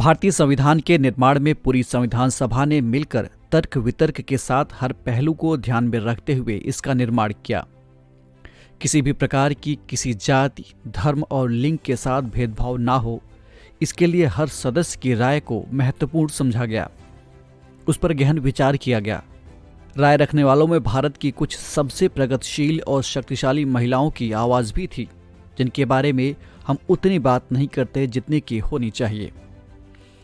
भारतीय संविधान के निर्माण में पूरी संविधान सभा ने मिलकर तर्क वितर्क के साथ हर पहलू को ध्यान में रखते हुए इसका निर्माण किया। किसी भी प्रकार की किसी जाति, धर्म और लिंग के साथ भेदभाव ना हो, इसके लिए हर सदस्य की राय को महत्वपूर्ण समझा गया। उस पर गहन विचार किया गया। राय रखने वालों में भारत की कुछ सबसे प्रगतिशील और शक्तिशाली महिलाओं की आवाज़ भी थी, जिनके बारे में हम उतनी बात नहीं करते जितनी की होनी चाहिए।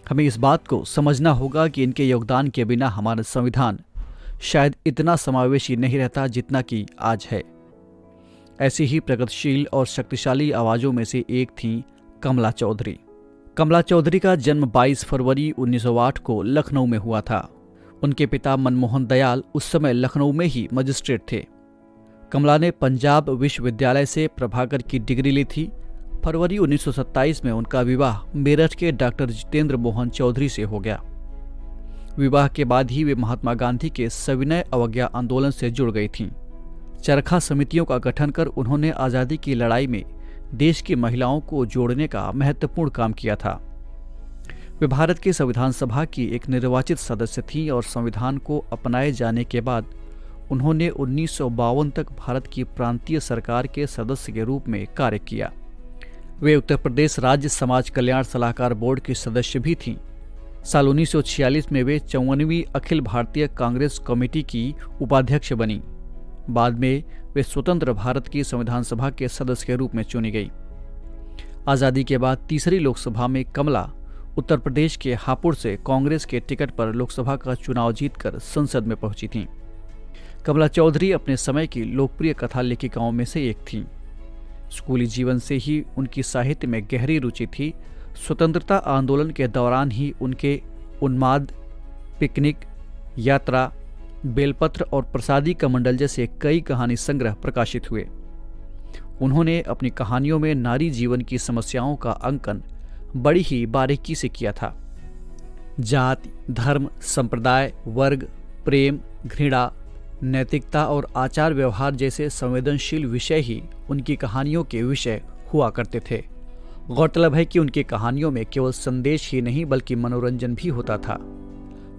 हमें इस बात को समझना होगा कि इनके योगदान के बिना हमारा संविधान शायद इतना समावेशी नहीं रहता जितना कि आज है। ऐसी ही प्रगतिशील और शक्तिशाली आवाज़ों में से एक थी कमला चौधरी। कमला चौधरी का जन्म 22 फरवरी 1908 को लखनऊ में हुआ था। उनके पिता मनमोहन दयाल उस समय लखनऊ में ही मजिस्ट्रेट थे। कमला ने पंजाब विश्वविद्यालय से प्रभाकर की डिग्री ली थी। फरवरी 1927 में उनका विवाह मेरठ के डॉक्टर जितेंद्र मोहन चौधरी से हो गया। विवाह के बाद ही वे महात्मा गांधी के सविनय अवज्ञा आंदोलन से जुड़ गई थीं। चरखा समितियों का गठन कर उन्होंने आज़ादी की लड़ाई में देश की महिलाओं को जोड़ने का महत्वपूर्ण काम किया था। वे भारत की संविधान सभा की एक निर्वाचित सदस्य थीं और संविधान को अपनाए जाने के बाद उन्होंने 1952 तक भारत की प्रांतीय सरकार के सदस्य के रूप में कार्य किया। वे उत्तर प्रदेश राज्य समाज कल्याण सलाहकार बोर्ड की सदस्य भी थीं। साल 1946 में वे 54वीं अखिल भारतीय कांग्रेस कमेटी की उपाध्यक्ष बनी। बाद में वे स्वतंत्र भारत की संविधान सभा के सदस्य के रूप में चुनी गई। आज़ादी के बाद तीसरी लोकसभा में कमला उत्तर प्रदेश के हापुड़ से कांग्रेस के टिकट पर लोकसभा का चुनाव जीतकर संसद में पहुंची थीं। कमला चौधरी अपने समय की लोकप्रिय कथा लेखिकाओं में से एक थीं। स्कूली जीवन से ही उनकी साहित्य में गहरी रुचि थी। स्वतंत्रता आंदोलन के दौरान ही उनके उन्माद, पिकनिक, यात्रा, बेलपत्र और प्रसादी कमंडल जैसे कई कहानी संग्रह प्रकाशित हुए। उन्होंने अपनी कहानियों में नारी जीवन की समस्याओं का अंकन बड़ी ही बारीकी से किया था। जाति, धर्म, संप्रदाय, वर्ग, प्रेम, घृणा, नैतिकता और आचार व्यवहार जैसे संवेदनशील विषय ही उनकी कहानियों के विषय हुआ करते थे। गौरतलब है कि उनकी कहानियों में केवल संदेश ही नहीं बल्कि मनोरंजन भी होता था।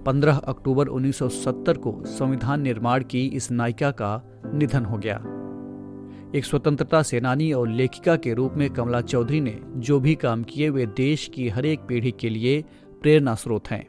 15 अक्टूबर 1970 को संविधान निर्माण की इस नायिका का निधन हो गया। एक स्वतंत्रता सेनानी और लेखिका के रूप में कमला चौधरी ने जो भी काम किए वे देश की हर एक पीढ़ी के लिए प्रेरणा स्रोत हैं।